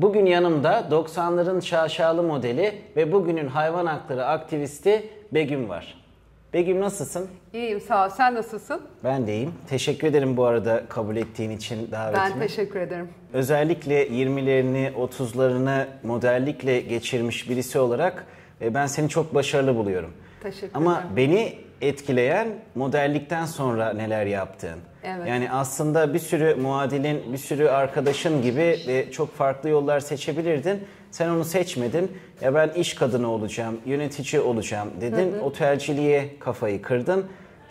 Bugün yanımda 90'ların şaşalı modeli ve bugünün hayvan hakları aktivisti Begüm var. Begüm nasılsın? İyiyim sağ ol. Sen nasılsın? Ben de iyiyim. Teşekkür ederim bu arada kabul ettiğin için davetimi. Ben teşekkür ederim. Özellikle 20'lerini 30'larını modellikle geçirmiş birisi olarak ben seni çok başarılı buluyorum. Teşekkür Ama ederim. beni etkileyen modellikten sonra neler yaptığın. Evet. Yani aslında bir sürü muadilin, bir sürü arkadaşın gibi çok farklı yollar seçebilirdin. Sen onu seçmedin. Ya ben iş kadını olacağım, yönetici olacağım dedin. Otelciliğe kafayı kırdın.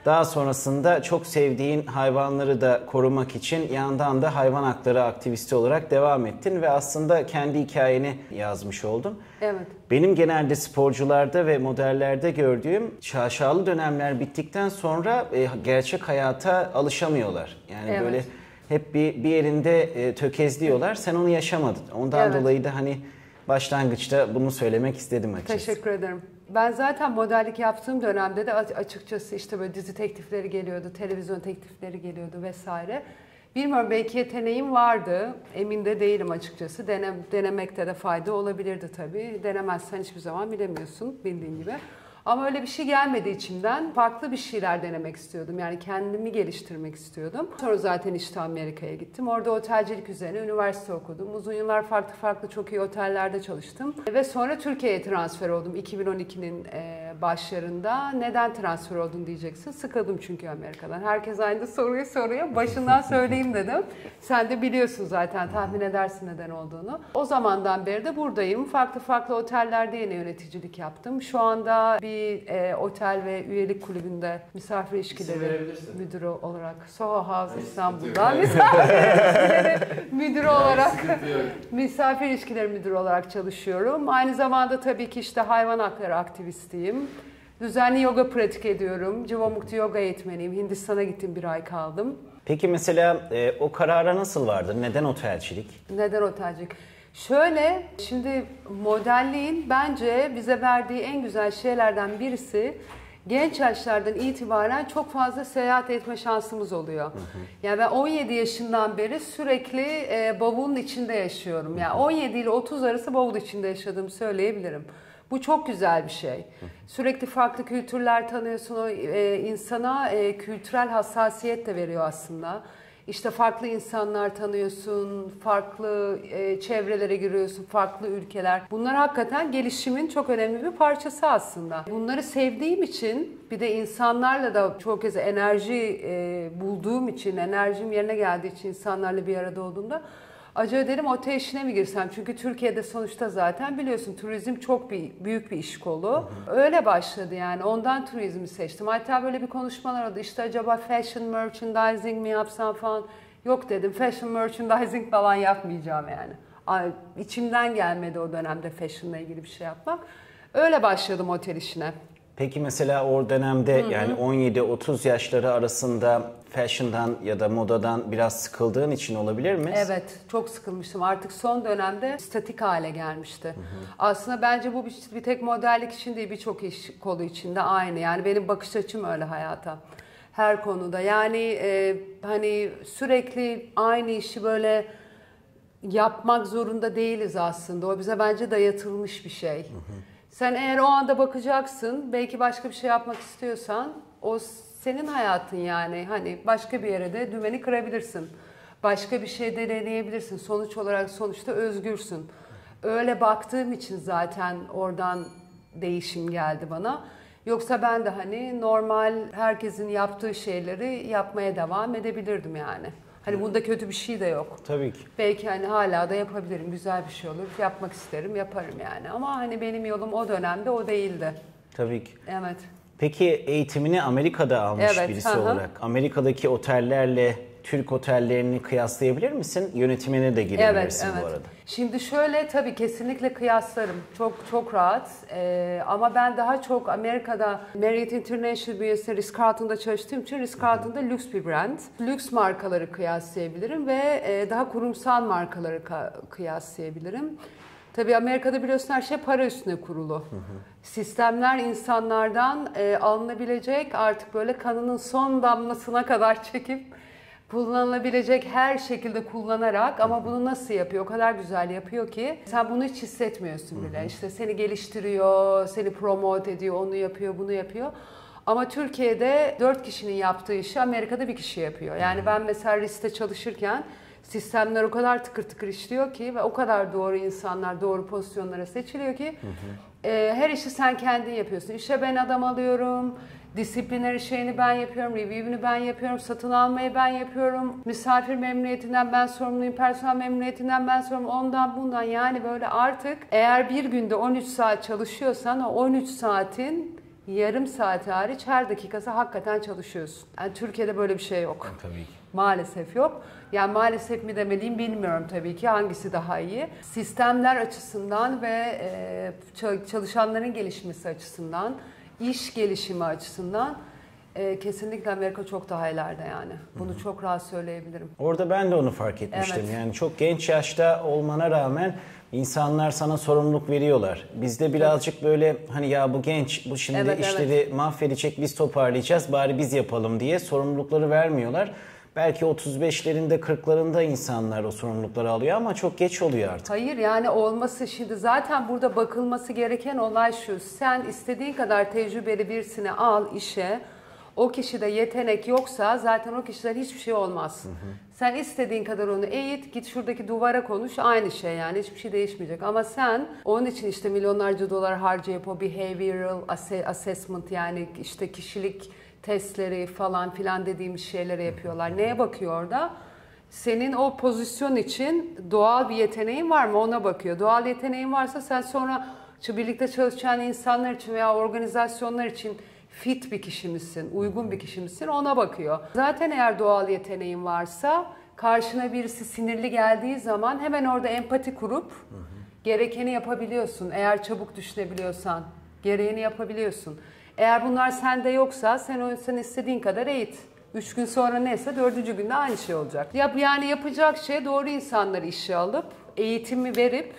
Daha sonrasında çok sevdiğin hayvanları da korumak için yandan da hayvan hakları aktivisti olarak devam ettin ve aslında kendi hikayeni yazmış oldun. Evet. Benim genelde sporcularda ve modellerde gördüğüm şaşalı dönemler bittikten sonra gerçek hayata alışamıyorlar. Yani Evet. böyle hep bir yerinde tökezliyorlar. Sen onu yaşamadın. Ondan Evet. dolayı da hani başlangıçta bunu söylemek istedim açıkçası. Teşekkür ederim. Ben zaten modellik yaptığım dönemde de açıkçası işte böyle dizi teklifleri geliyordu, televizyon teklifleri geliyordu vesaire. Bilmiyorum, belki yeteneğim vardı. Emin de değilim açıkçası. Denemekte de fayda olabilirdi tabii. Denemezsen hiçbir zaman bilemiyorsun, bildiğin gibi. Ama öyle bir şey gelmedi içimden. Farklı bir şeyler denemek istiyordum. Yani kendimi geliştirmek istiyordum. Sonra zaten işte Amerika'ya gittim. Orada otelcilik üzerine üniversite okudum. Uzun yıllar farklı çok iyi otellerde çalıştım. Ve sonra Türkiye'ye transfer oldum 2012'nin başlarında. Neden transfer oldun diyeceksin. Sıkıldım çünkü Amerika'dan. Herkes aynı soruyu soruyor. Başından söyleyeyim dedim. Sen de biliyorsun zaten, tahmin edersin neden olduğunu. O zamandan beri de buradayım. Farklı otellerde yine yöneticilik yaptım. Şu anda bir otel ve üyelik kulübünde misafir ilişkileri müdürü olarak, Soho House İstanbul'da misafir ilişkileri müdürü olarak çalışıyorum. Aynı zamanda tabii ki işte hayvan hakları aktivistiyim. Düzenli yoga pratik ediyorum. Jivamukti yoga eğitmeniyim. Hindistan'a gittim, bir ay kaldım. Peki mesela o karara nasıl vardın? Neden otelcilik? Neden otelcilik? Şöyle, şimdi modelliğin bence bize verdiği en güzel şeylerden birisi, genç yaşlardan itibaren çok fazla seyahat etme şansımız oluyor. Yani ben 17 yaşından beri sürekli bavulun içinde yaşıyorum. Yani 17 ile 30 arası bavul içinde yaşadığımı söyleyebilirim. Bu çok güzel bir şey. Sürekli farklı kültürler tanıyorsun, o insana kültürel hassasiyet de veriyor aslında. İşte farklı insanlar tanıyorsun, farklı çevrelere giriyorsun, farklı ülkeler. Bunlar hakikaten gelişimin çok önemli bir parçası aslında. Bunları sevdiğim için, bir de insanlarla da çok kez enerji bulduğum için, enerjim yerine geldiği için insanlarla bir arada olduğumda acaba dedim otel işine mi girsem? Çünkü Türkiye'de sonuçta zaten biliyorsun turizm çok büyük bir iş kolu. Öyle başladı yani. Ondan turizmi seçtim. Hatta böyle bir konuşmalar oldu. İşte acaba fashion merchandising mi yapsam falan. Yok dedim, fashion merchandising falan yapmayacağım yani. İçimden gelmedi o dönemde fashion'la ilgili bir şey yapmak. Öyle başladım otel işine. Peki mesela o dönemde yani 17-30 yaşları arasında fashion'dan ya da modadan biraz sıkıldığın için olabilir mi? Evet, çok sıkılmıştım. Artık son dönemde statik hale gelmişti. Aslında bence bu bir tek modellik için değil, birçok iş kolu içinde aynı. Yani benim bakış açım öyle hayata. Her konuda. Yani hani sürekli aynı işi böyle yapmak zorunda değiliz aslında. O bize bence dayatılmış bir şey. Sen eğer o anda bakacaksın, belki başka bir şey yapmak istiyorsan, o senin hayatın yani. Hani başka bir yere de dümeni kırabilirsin. Başka bir şey de deneyebilirsin. Sonuç olarak sonuçta özgürsün. Öyle baktığım için zaten oradan değişim geldi bana. Yoksa ben de hani normal herkesin yaptığı şeyleri yapmaya devam edebilirdim yani. Hani bunda kötü bir şey de yok. Tabii ki. Belki hani hala da yapabilirim. Güzel bir şey olur. Yapmak isterim, yaparım yani. Ama hani benim yolum o dönemde o değildi. Tabii ki. Evet. Peki eğitimini Amerika'da almış birisi olarak Amerika'daki otellerle Türk otellerini kıyaslayabilir misin? Yönetimine de girebilirsin bu arada. Şimdi şöyle, tabii kesinlikle kıyaslarım. Çok rahat. Ama ben daha çok Amerika'da Marriott International bünyesinde Ritz-Carlton'da çalıştığım için Ritz-Carlton'da lüks bir brand. Lüks markaları kıyaslayabilirim ve daha kurumsal markaları kıyaslayabilirim. Tabii Amerika'da biliyorsun her şey para üstüne kurulu. Sistemler insanlardan alınabilecek, artık böyle kanının son damlasına kadar çekip kullanılabilecek her şekilde kullanarak, ama bunu nasıl yapıyor? O kadar güzel yapıyor ki sen bunu hiç hissetmiyorsun bile. İşte seni geliştiriyor, seni promote ediyor, onu yapıyor, bunu yapıyor. Ama Türkiye'de 4 kişinin yaptığı işi Amerika'da bir kişi yapıyor. Yani ben mesela RIS'te çalışırken sistemler o kadar tıkır tıkır işliyor ki ve o kadar doğru insanlar doğru pozisyonlara seçiliyor ki her işi sen kendin yapıyorsun. İşe ben adam alıyorum, disiplineri şeyini ben yapıyorum, review'unu ben yapıyorum, satın almayı ben yapıyorum, misafir memnuniyetinden ben sorumluyum, personel memnuniyetinden ben sorumluyum, ondan bundan. Yani böyle artık eğer bir günde 13 saat çalışıyorsan o 13 saatin yarım saati hariç her dakikası hakikaten çalışıyorsun. Yani Türkiye'de böyle bir şey yok. Tabii ki. Maalesef yok. Yani maalesef mi demeliyim bilmiyorum tabii ki, hangisi daha iyi. Sistemler açısından ve çalışanların gelişmesi açısından, iş gelişimi açısından kesinlikle Amerika çok daha ileride yani. Bunu çok rahat söyleyebilirim. Orada ben de onu fark etmiştim. Evet. Yani çok genç yaşta olmana rağmen insanlar sana sorumluluk veriyorlar. Bizde birazcık böyle hani ya bu genç, bu şimdi Evet, işleri mahvedecek, biz toparlayacağız, bari biz yapalım diye sorumlulukları vermiyorlar. Belki 35'lerinde 40'larında insanlar o sorumlulukları alıyor ama çok geç oluyor artık. Hayır, yani olması, şimdi zaten burada bakılması gereken olay şu: sen istediğin kadar tecrübeli birisini al işe, o kişide yetenek yoksa zaten o kişiden hiçbir şey olmaz. Sen istediğin kadar onu eğit, git şuradaki duvara konuş, aynı şey yani, hiçbir şey değişmeyecek. Ama sen onun için işte milyonlarca dolar harcayıp o behavioral assessment, yani işte kişilik testleri falan filan dediğimiz şeyleri yapıyorlar. Neye bakıyor orada? Senin o pozisyon için doğal bir yeteneğin var mı, ona bakıyor. Doğal yeteneğin varsa sen sonra birlikte çalışacağın insanlar için veya organizasyonlar için fit bir kişi misin, uygun bir kişi misin, ona bakıyor. Zaten eğer doğal yeteneğin varsa, karşına birisi sinirli geldiği zaman hemen orada empati kurup gerekeni yapabiliyorsun. Eğer çabuk düşünebiliyorsan gereğini yapabiliyorsun. Eğer bunlar sende yoksa sen istediğin kadar eğit. 3 gün sonra neyse 4. günde aynı şey olacak. Yani yapacak şey doğru insanları işe alıp eğitimi verip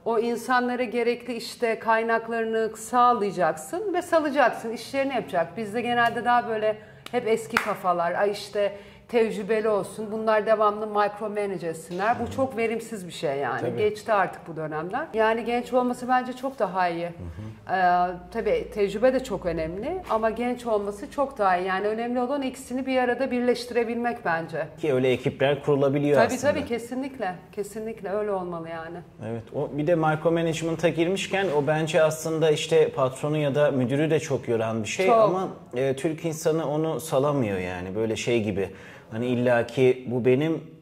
o insanlara gerekli işte kaynaklarını sağlayacaksın ve salacaksın. İşlerini yapacak. Bizde genelde daha böyle hep eski kafalar. Ay işte tecrübeli olsun. Bunlar devamlı micromanage etsinler. Bu çok verimsiz bir şey yani. Tabii. Geçti artık bu dönemler. Yani genç olması bence çok daha iyi. Tabii tecrübe de çok önemli ama genç olması çok daha iyi. Yani önemli olan ikisini bir arada birleştirebilmek bence. Ki öyle ekipler kurulabiliyor Tabii aslında. tabii, kesinlikle. Kesinlikle öyle olmalı yani. Evet. O bir de micromanagement'a girmişken o bence aslında işte patronu ya da müdürü de çok yoran bir şey Çok. ama Türk insanı onu salamıyor yani, böyle şey gibi. Hani illaki bu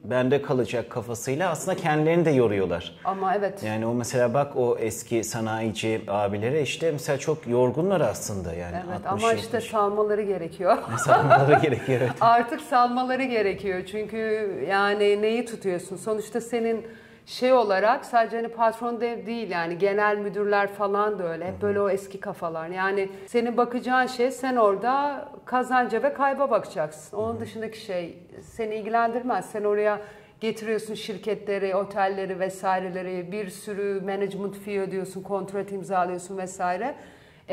bende kalacak kafasıyla aslında kendilerini de yoruyorlar. Ama evet. Yani o mesela bak o eski sanayici abilere işte mesela çok yorgunlar aslında yani. Evet 60, ama işte 70. salmaları gerekiyor. Salmaları gerekiyor. Evet. Artık salmaları gerekiyor. Çünkü yani neyi tutuyorsun? Sonuçta senin şey olarak sadece hani patron değil, yani genel müdürler falan da öyle. Hep böyle o eski kafalar. Yani senin bakacağın şey, sen orada kazanca ve kayba bakacaksın. Onun dışındaki şey seni ilgilendirmez. Sen oraya getiriyorsun şirketleri, otelleri vesaireleri, bir sürü management fee ödüyorsun, kontrat imzalıyorsun vesaire.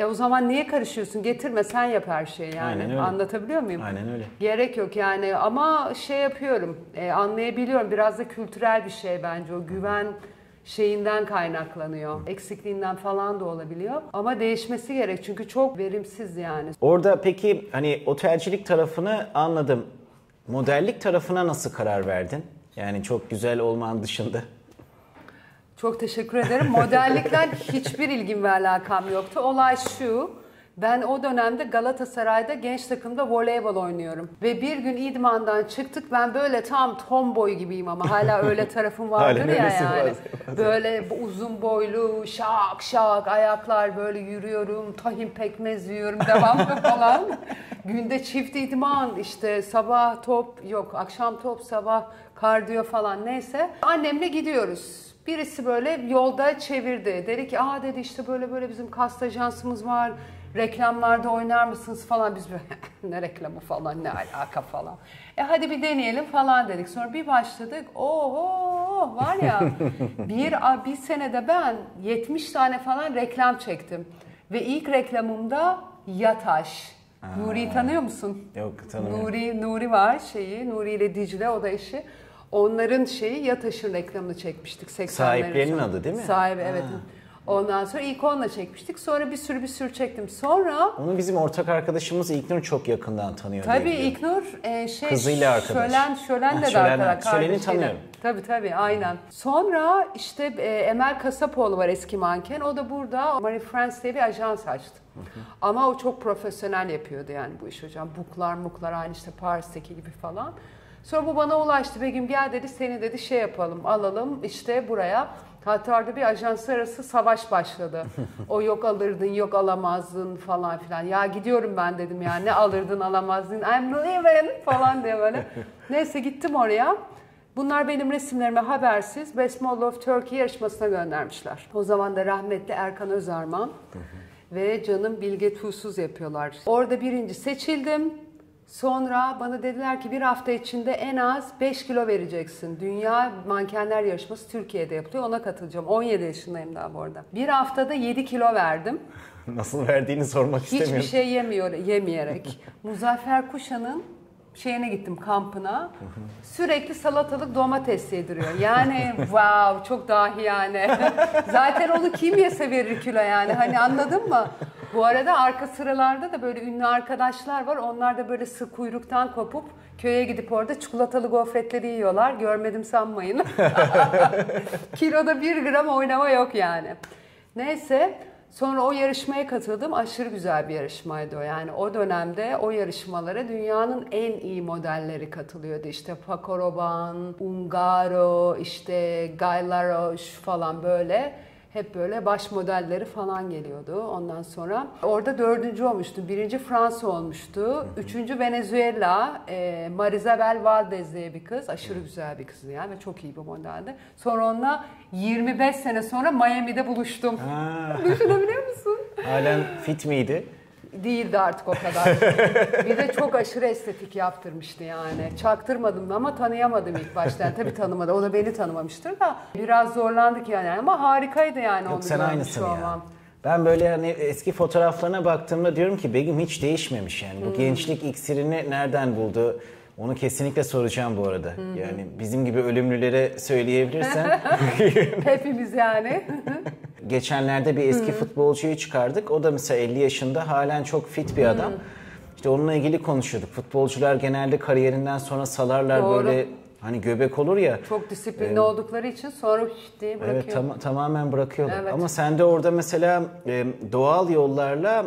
O zaman niye karışıyorsun? Getirme, sen yap her şeyi yani. Aynen öyle. Anlatabiliyor muyum? Aynen öyle. Gerek yok yani, ama şey yapıyorum, anlayabiliyorum. Biraz da kültürel bir şey bence, o güven şeyinden kaynaklanıyor. Eksikliğinden falan da olabiliyor. Ama değişmesi gerek çünkü çok verimsiz yani. Orada peki hani otelcilik tarafını anladım. Modellik tarafına nasıl karar verdin? Yani çok güzel olman dışında. Çok teşekkür ederim. Modellikten hiçbir ilgim ve alakam yoktu. Olay şu: ben o dönemde Galatasaray'da genç takımda voleybol oynuyorum. Ve bir gün idmandan çıktık. Ben böyle tam tomboy gibiyim ama hala öyle tarafım vardır Halen ya öylesin yani. bazen. Böyle uzun boylu, şak şak ayaklar, böyle yürüyorum. Tahin pekmez yiyorum devamlı falan. Günde çift idman, işte sabah top, yok akşam top, sabah kardiyo falan, neyse. Annemle gidiyoruz. Birisi böyle yolda çevirdi. Dedi ki dedi işte böyle böyle bizim kast ajansımız var. Reklamlarda oynar mısınız falan. Biz böyle ne reklamı falan, ne alaka falan. Hadi bir deneyelim falan dedik. Sonra bir başladık. Oho var ya bir senede ben 70 tane falan reklam çektim. Ve ilk reklamımda Yataş. Nuri'yi tanıyor musun? Yok, tanımıyorum. Nuri var Nuri ile Dicle, o da eşi. Onların yat aşırı reklamını çekmiştik 80'lerin Sahiplerinin sonu. adı değil mi? Sahibi, evet. Ondan sonra ilk onunla çekmiştik. Sonra bir sürü çektim. Sonra Onu bizim ortak arkadaşımız İlknur çok yakından tanıyor. tabii diye biliyorum. İlknur Kızıyla arkadaş. Şölen'le de Şölen, arkadaş. Şölen'i tanıyorum. Tabii aynen. Sonra Emel Kasapoğlu var, eski manken. O da burada Marie France diye bir ajans açtı. Ama o çok profesyonel yapıyordu yani bu iş hocam. Muklar aynı Paris'teki gibi falan. Sonra bu bana ulaştı. Begüm gel dedi, seni dedi yapalım, alalım buraya. Hatta orada bir ajanslar arası savaş başladı. O yok alırdın, yok alamazdın falan filan. Ya gidiyorum ben dedim ya, ne alırdın alamazdın. I'm leaving falan diye böyle. Neyse gittim oraya. Bunlar benim resimlerimi habersiz Best Model of Turkey yarışmasına göndermişler. O zaman da rahmetli Erkan Özarman ve canım Bilge Tuğsuz yapıyorlar. Orada birinci seçildim. Sonra bana dediler ki 1 hafta içinde en az 5 kilo vereceksin. Dünya Mankenler Yarışması Türkiye'de yapılıyor. Ona katılacağım. 17 yaşındayım daha bu arada. 1 haftada 7 kilo verdim. Nasıl verdiğini sormak istemiyorum. Hiçbir şey yemeyerek. Muzaffer Kuşan'ın gittim, kampına. Sürekli salatalık, domates yediriyor. Yani wow, çok dahi yani. Zaten onu kim yese verir kilo yani. Hani anladın mı? Bu arada arka sıralarda da böyle ünlü arkadaşlar var. Onlar da böyle kuyruktan kopup köye gidip orada çikolatalı gofretleri yiyorlar. Görmedim sanmayın. Kiloda 1 gram oynama yok yani. Neyse. Sonra o yarışmaya katıldım. Aşırı güzel bir yarışmaydı o. Yani o dönemde o yarışmalara dünyanın en iyi modelleri katılıyordu. Paco Rabanne, Ungaro, Guy Laroche falan böyle. Hep böyle baş modelleri falan geliyordu. Ondan sonra orada 4. olmuştu. 1. Fransa olmuştu. 3. Venezuela, Marisabel Valdez diye bir kız. Aşırı güzel bir kızdı yani ve çok iyi bir modeldi. Sonra onunla 25 sene sonra Miami'de buluştum. Düşünebiliyor musun? Halen fit miydi? Değildi artık o kadar. Bir de çok aşırı estetik yaptırmıştı yani. Çaktırmadım ama tanıyamadım ilk başta. Yani tabii tanımadı. O da beni tanımamıştır da. Biraz zorlandık yani ama harikaydı yani. Yok, onu sen görmüş aynısın olmam. ya. Ben böyle eski fotoğraflarına baktığımda diyorum ki Begüm hiç değişmemiş yani. Bu gençlik iksirini nereden buldu? Onu kesinlikle soracağım bu arada. Yani bizim gibi ölümlülere söyleyebilirsen. Hepimiz yani. Geçenlerde bir eski futbolcuyu çıkardık. O da mesela 50 yaşında halen çok fit bir adam. Onunla ilgili konuşuyorduk. Futbolcular genelde kariyerinden sonra salarlar. Doğru. Böyle hani göbek olur ya. Çok disiplinli oldukları için sonra diye bırakıyor. Evet, tamamen bırakıyorlar. Evet. Ama sen de orada mesela doğal yollarla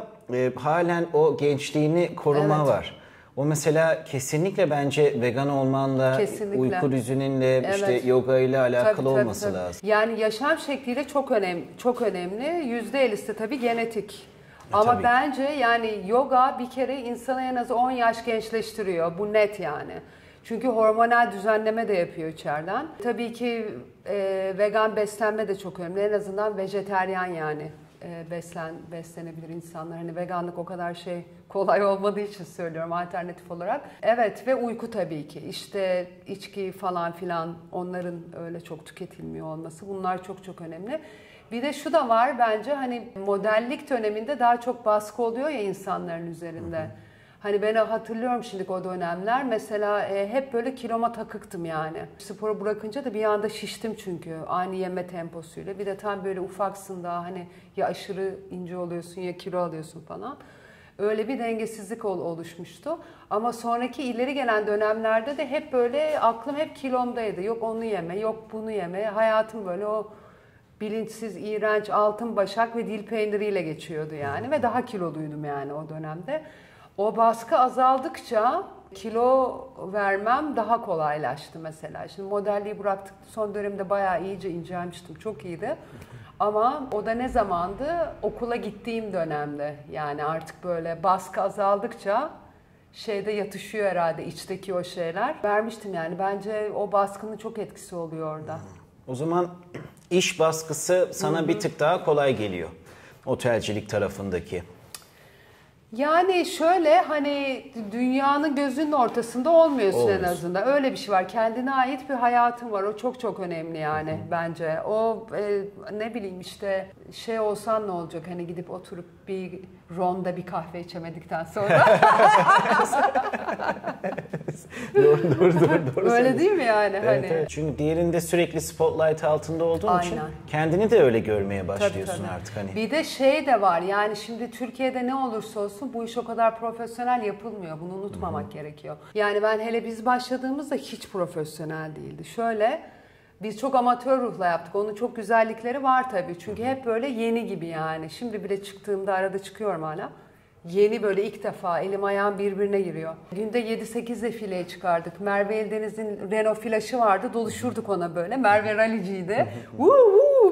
halen o gençliğini koruma var. O mesela kesinlikle bence vegan olmanla, Kesinlikle. uyku düzeninle, yoga ile alakalı olması lazım. Yani yaşam şekliyle çok önemli. %50'si tabii genetik. Ama tabii. bence yani yoga bir kere insanı en az 10 yaş gençleştiriyor. Bu net yani. Çünkü hormonal düzenleme de yapıyor içeriden. Tabii ki vegan beslenme de çok önemli. En azından vejeteryan yani. Beslenebilir insanlar. Hani veganlık o kadar kolay olmadığı için söylüyorum alternatif olarak. Evet ve uyku tabii ki. İçki falan filan onların öyle çok tüketilmiyor olması. Bunlar çok önemli. Bir de şu da var bence hani modellik döneminde daha çok baskı oluyor ya insanların üzerinde. Hani ben hatırlıyorum şimdi o dönemler mesela hep böyle kiloma takıktım yani. Sporu bırakınca da bir anda şiştim çünkü aynı yeme temposuyla. Bir de tam böyle ufaksın daha hani ya aşırı ince oluyorsun ya kilo alıyorsun falan. Öyle bir dengesizlik oluşmuştu. Ama sonraki ileri gelen dönemlerde de hep böyle aklım hep kilomdaydı. Yok onu yeme, yok bunu yeme. Hayatım böyle o bilinçsiz, iğrenç altın başak ve dil peyniriyle geçiyordu yani. Ve daha kiloluydum yani o dönemde. O baskı azaldıkça kilo vermem daha kolaylaştı mesela. Şimdi modelliği bıraktık son dönemde bayağı iyice incelmiştim. Çok iyiydi. Ama o da ne zamandı? Okula gittiğim dönemde. Yani artık böyle baskı azaldıkça yatışıyor herhalde içteki o şeyler. Vermiştim yani. Bence o baskının çok etkisi oluyor orada. O zaman iş baskısı sana bir tık daha kolay geliyor. Otelcilik tarafındaki. Yani şöyle hani dünyanın gözünün ortasında olmuyorsun en Olmuyorsun. azından. Öyle bir şey var. Kendine ait bir hayatın var. O çok çok önemli yani bence. O ne bileyim işte şey olsan ne olacak hani gidip oturup bir ronda bir kahve içemedikten sonra. Doğru. Öyle değil mi yani Evet, hani? evet. Çünkü diğerinde sürekli spotlight altında olduğun için Aynen. kendini de öyle görmeye başlıyorsun Tabii. artık hani. Bir de şey de var yani şimdi Türkiye'de ne olursa olsun bu iş o kadar profesyonel yapılmıyor. Bunu unutmamak gerekiyor. Yani ben hele biz başladığımızda hiç profesyonel değildi. Şöyle biz çok amatör ruhla yaptık. Onun çok güzellikleri var tabii. Çünkü hep böyle yeni gibi yani. Şimdi bile çıktığımda arada çıkıyorum hala. Yeni böyle ilk defa elim ayağım birbirine giriyor. Günde 7-8 defileye çıkardık. Merve Eldeniz'in Renault Flash'ı vardı. Doluşurduk ona böyle. Merve Rally'ciydi.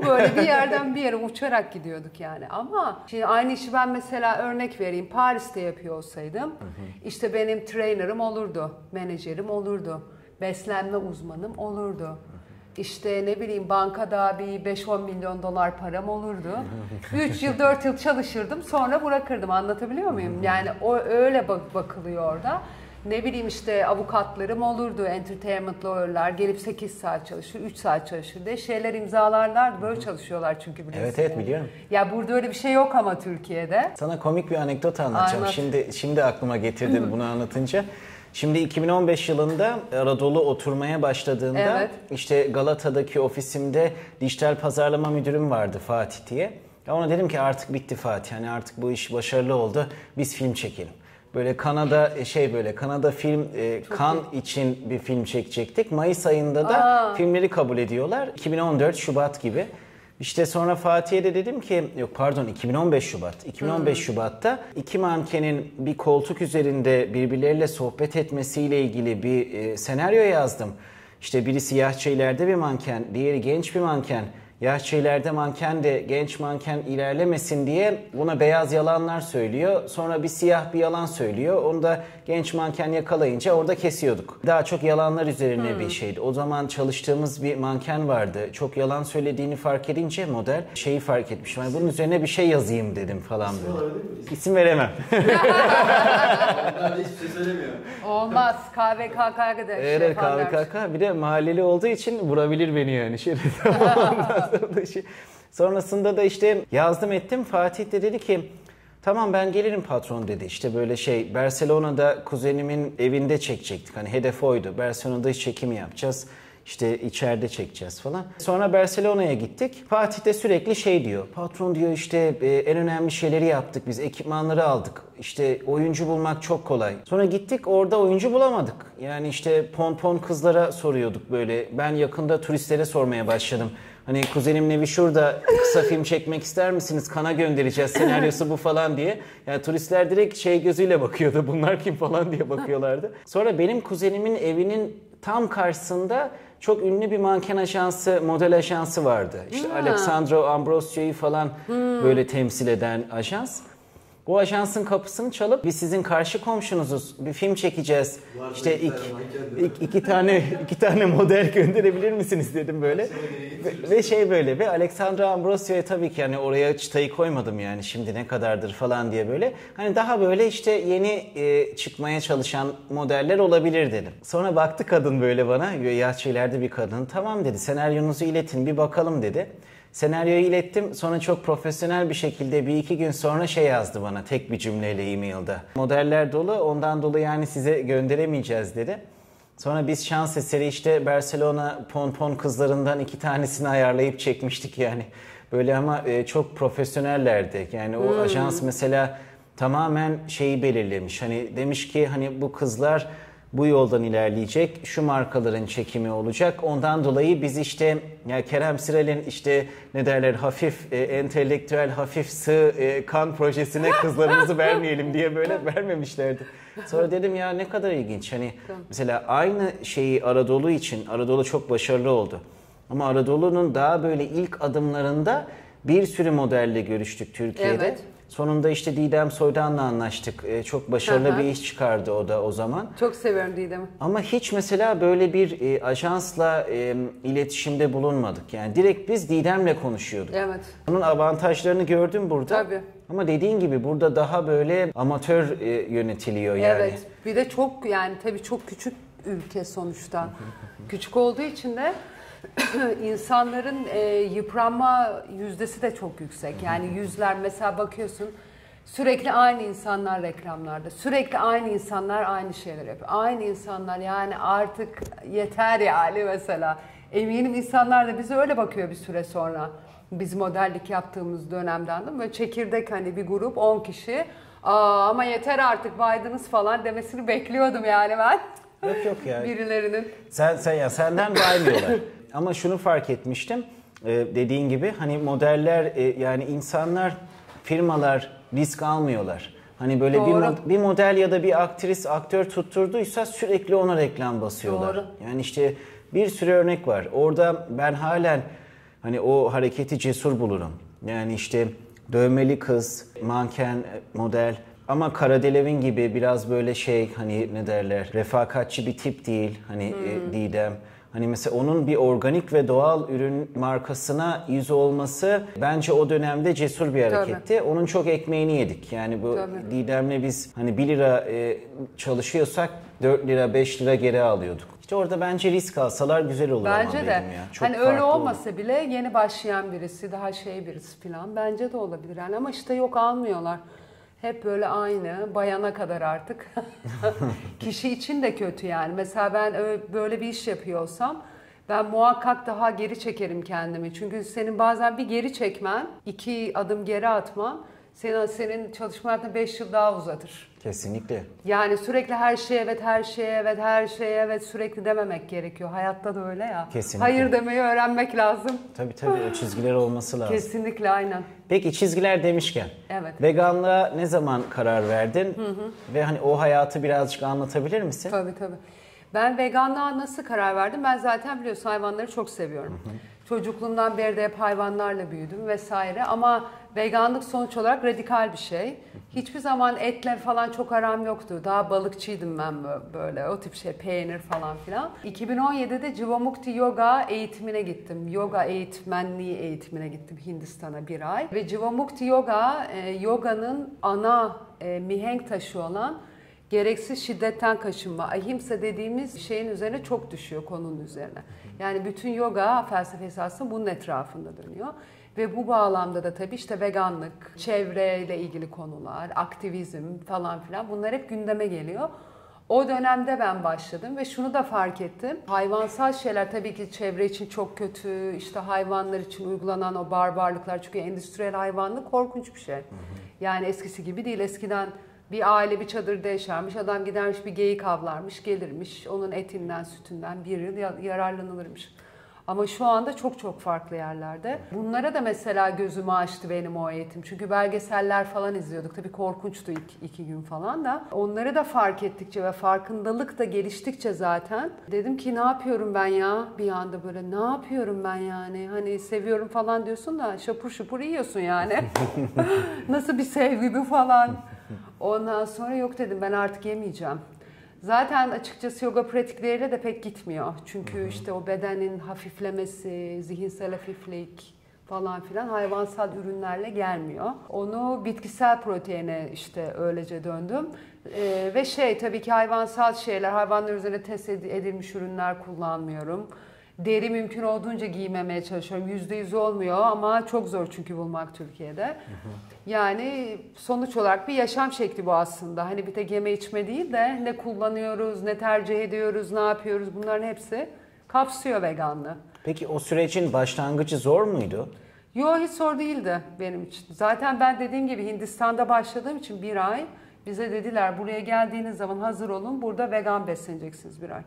Böyle bir yerden bir yere uçarak gidiyorduk yani. Ama şimdi aynı işi ben mesela örnek vereyim. Paris'te yapıyor olsaydım işte benim trainer'ım olurdu. Menajerim olurdu. Beslenme uzmanım olurdu. İşte ne bileyim bankada bir 5-10 milyon dolar param olurdu. 3 yıl 4 yıl çalışırdım sonra bırakırdım, anlatabiliyor muyum? Yani o öyle bakılıyor orada. Ne bileyim işte avukatlarım olurdu, entertainment lawyer'lar gelip 8 saat çalışır, 3 saat çalışır diye şeyler imzalarlar, böyle çalışıyorlar çünkü biliyorsun. Evet biliyorum. Ya burada öyle bir şey yok ama Türkiye'de. Sana komik bir anekdot anlatacağım. Anlat. Şimdi aklıma getirdin bunu anlatınca. Şimdi 2015 yılında Anadolu oturmaya başladığında Evet. işte Galata'daki ofisimde dijital pazarlama müdürüm vardı Fatih diye. Ya ona dedim ki artık bitti Fatih. Hani artık bu iş başarılı oldu. Biz film çekelim. Böyle Kanada film Cannes için bir film çekecektik. Mayıs ayında da filmleri kabul ediyorlar. 2014 Şubat gibi. İşte sonra Fatih'e de dedim ki 2015 Şubat. 2015 Şubat'ta iki mankenin bir koltuk üzerinde birbirleriyle sohbet etmesiyle ilgili bir senaryo yazdım. İşte birisi yaşça ileride bir manken, diğeri genç bir manken. Yaşça ileride manken de genç manken ilerlemesin diye buna beyaz yalanlar söylüyor. Sonra bir siyah bir yalan söylüyor. Onu da genç manken yakalayınca orada kesiyorduk. Daha çok yalanlar üzerine bir şeydi. O zaman çalıştığımız bir manken vardı. Çok yalan söylediğini fark edince model şeyi fark etmişim. Yani bunun üzerine bir şey yazayım dedim falan böyle. İsim veremem. Onlar da hiçbir şey söylemiyor. Olmaz. KVKK'ya kadar şey Evet yaparlar. KVKK bir de mahalleli olduğu için vurabilir beni yani. Sonrasında da işte yazdım ettim. Fatih de dedi ki tamam ben gelirim patron dedi. İşte böyle Barcelona'da kuzenimin evinde çekecektik. Hani hedef oydu. Barcelona'da çekim yapacağız. İşte içeride çekeceğiz falan. Sonra Barcelona'ya gittik. Fatih de sürekli diyor. Patron diyor işte en önemli şeyleri yaptık biz. Ekipmanları aldık. İşte oyuncu bulmak çok kolay. Sonra gittik orada oyuncu bulamadık. Yani işte pompon kızlara soruyorduk böyle. Ben yakında turistlere sormaya başladım. Hani kuzenimin evi şurada, kısa film çekmek ister misiniz? Kana göndereceğiz, senaryosu bu falan diye. Yani turistler direkt gözüyle bakıyordu. Bunlar kim falan diye bakıyorlardı. Sonra benim kuzenimin evinin tam karşısında çok ünlü bir manken ajansı, model ajansı vardı. İşte Alexandro Ambrosio'yu falan böyle temsil eden ajans. O ajansın kapısını çalıp biz sizin karşı komşunuzuz, bir film çekeceğiz. İşte iki tane model gönderebilir misiniz dedim böyle. Ve Alexandra Ambrosio'ya tabii ki hani oraya çıtayı koymadım yani şimdi ne kadardır falan diye böyle. Hani daha böyle işte yeni çıkmaya çalışan modeller olabilir dedim. Sonra baktı kadın böyle bana, yaşça ileride bir kadın. Tamam dedi, senaryonuzu iletin bir bakalım dedi. Senaryoyu ilettim. Sonra çok profesyonel bir şekilde bir iki gün sonra yazdı bana tek bir cümleyle e-mail'da. Modeller dolu, ondan dolayı yani size gönderemeyeceğiz dedi. Sonra biz şans eseri işte Barcelona pompon kızlarından 2 tanesini ayarlayıp çekmiştik yani. Böyle ama çok profesyonellerdi. Yani o ajans mesela tamamen belirlemiş. Hani demiş ki hani bu kızlar bu yoldan ilerleyecek, şu markaların çekimi olacak. Ondan dolayı biz işte Kerem Sirel'in işte hafif entelektüel, hafif sığ kan projesine kızlarımızı vermeyelim diye böyle vermemişlerdi. Sonra dedim ya ne kadar ilginç. Hani mesela aynı şeyi Anadolu için, Anadolu çok başarılı oldu. Ama Anadolu'nun daha böyle ilk adımlarında bir sürü modelle görüştük Türkiye'de. Evet. Sonunda işte Didem Soydan'la anlaştık. Çok başarılı Aha. bir iş çıkardı o da o zaman. Çok seviyorum Didem'i. Ama hiç mesela böyle bir ajansla iletişimde bulunmadık. Yani direkt biz Didem'le konuşuyorduk. Evet. Bunun avantajlarını gördüm burada. Tabii. Ama dediğin gibi burada daha böyle amatör yönetiliyor yani. Evet. Bir de çok yani tabii çok küçük ülke sonuçta. Küçük olduğu için de insanların yıpranma yüzdesi de çok yüksek. Yani yüzler mesela bakıyorsun sürekli aynı insanlar reklamlarda. Sürekli aynı insanlar aynı şeyler yapıyor. Aynı insanlar yani artık yeter yani mesela. Eminim insanlar da bize öyle bakıyor bir süre sonra. Biz modellik yaptığımız dönemden de böyle çekirdek hani bir grup 10 kişi. Ama yeter artık baydınız falan demesini bekliyordum yani ben. Yok yani. Birilerinin. Senden baymıyorlar. Ama şunu fark etmiştim. Dediğin gibi hani modeller yani insanlar, firmalar risk almıyorlar. Hani böyle Doğru. bir model ya da bir aktris, aktör tutturduysa sürekli ona reklam basıyorlar. Doğru. Yani işte bir sürü örnek var. Orada ben halen hani o hareketi cesur bulurum. Yani işte dövmeli kız, manken, model ama Karadelevin gibi biraz böyle hani ne derler refakatçi bir tip değil hani Didem. Hani mesela onun bir organik ve doğal ürün markasına yüz olması bence o dönemde cesur bir hareketti. Tabii. Onun çok ekmeğini yedik. Yani bu Tabii. Didem'le biz hani 1 lira çalışıyorsak 4 lira 5 lira geri alıyorduk. İşte orada bence risk alsalar güzel olur ama Bence de. dedim ya. Çok Hani öyle farklı olur. olmasa bile yeni başlayan birisi, daha birisi falan bence de olabilir. Yani ama işte yok almıyorlar. Hep böyle aynı, bayana kadar artık. Kişi için de kötü yani. Mesela ben böyle bir iş yapıyorsam ben muhakkak daha geri çekerim kendimi. Çünkü senin bazen bir geri çekmen, 2 adım geri atman senin çalışma hayatını 5 yıl daha uzatır. Kesinlikle. Yani sürekli her şeye evet, her şeye evet, her şeye evet sürekli dememek gerekiyor. Hayatta da öyle ya. Kesinlikle. Hayır demeyi öğrenmek lazım. Tabii o çizgiler olması lazım. Kesinlikle aynen. Peki çizgiler demişken Evet. veganlığa ne zaman karar verdin? Ve hani o hayatı birazcık anlatabilir misin? Tabii. Ben veganlığa nasıl karar verdim? Ben zaten biliyorsun hayvanları çok seviyorum. Çocukluğumdan beri de hep hayvanlarla büyüdüm vesaire. Ama veganlık sonuç olarak radikal bir şey. Hiçbir zaman etle falan çok aram yoktu. Daha balıkçıydım ben böyle. O tip peynir falan filan. 2017'de Jivamukti Yoga eğitimine gittim. Yoga eğitmenliği eğitimine gittim Hindistan'a 1 ay. Ve Jivamukti Yoga, yoganın ana mihenk taşı olan gereksiz şiddetten kaçınma, ahimsa dediğimiz şeyin üzerine çok düşüyor, konunun üzerine. Yani bütün yoga felsefesi aslında bunun etrafında dönüyor. Ve bu bağlamda da tabii işte veganlık, çevreyle ilgili konular, aktivizm falan filan bunlar hep gündeme geliyor. O dönemde ben başladım ve şunu da fark ettim. Hayvansal şeyler tabii ki çevre için çok kötü, işte hayvanlar için uygulanan o barbarlıklar çünkü endüstriyel hayvanlık korkunç bir şey. Yani eskisi gibi değil. Eskiden bir aile bir çadırda yaşarmış, adam gidermiş bir geyik avlarmış, gelirmiş, onun etinden, sütünden bir yıl yararlanılırmış. Ama şu anda çok farklı yerlerde. Bunlara da mesela gözümü açtı benim o eğitim. Çünkü belgeseller falan izliyorduk. Tabii korkunçtu ilk 2 gün falan da. Onları da fark ettikçe ve farkındalık da geliştikçe zaten dedim ki ne yapıyorum ben ya? Bir anda böyle ne yapıyorum ben yani? Hani seviyorum falan diyorsun da şapur şupur yiyorsun yani. Nasıl bir sevgi bu falan. Ondan sonra yok dedim ben artık yemeyeceğim. Zaten açıkçası yoga pratikleriyle de pek gitmiyor. Çünkü işte o bedenin hafiflemesi, zihinsel hafiflik falan filan hayvansal ürünlerle gelmiyor. Onu bitkisel proteine işte öylece döndüm. Ve tabii ki hayvansal şeyler, hayvanlar üzerine test edilmiş ürünler kullanmıyorum. Deri mümkün olduğunca giymemeye çalışıyorum. %100 olmuyor ama çok zor çünkü bulmak Türkiye'de. Yani sonuç olarak bir yaşam şekli bu aslında. Hani bir tek yeme içme değil de ne kullanıyoruz, ne tercih ediyoruz, ne yapıyoruz bunların hepsi kapsıyor veganlığı. Peki o sürecin başlangıcı zor muydu? Yo hiç zor değildi benim için. Zaten ben dediğim gibi Hindistan'da başladığım için 1 ay bize dediler buraya geldiğiniz zaman hazır olun burada vegan besleneceksiniz 1 ay.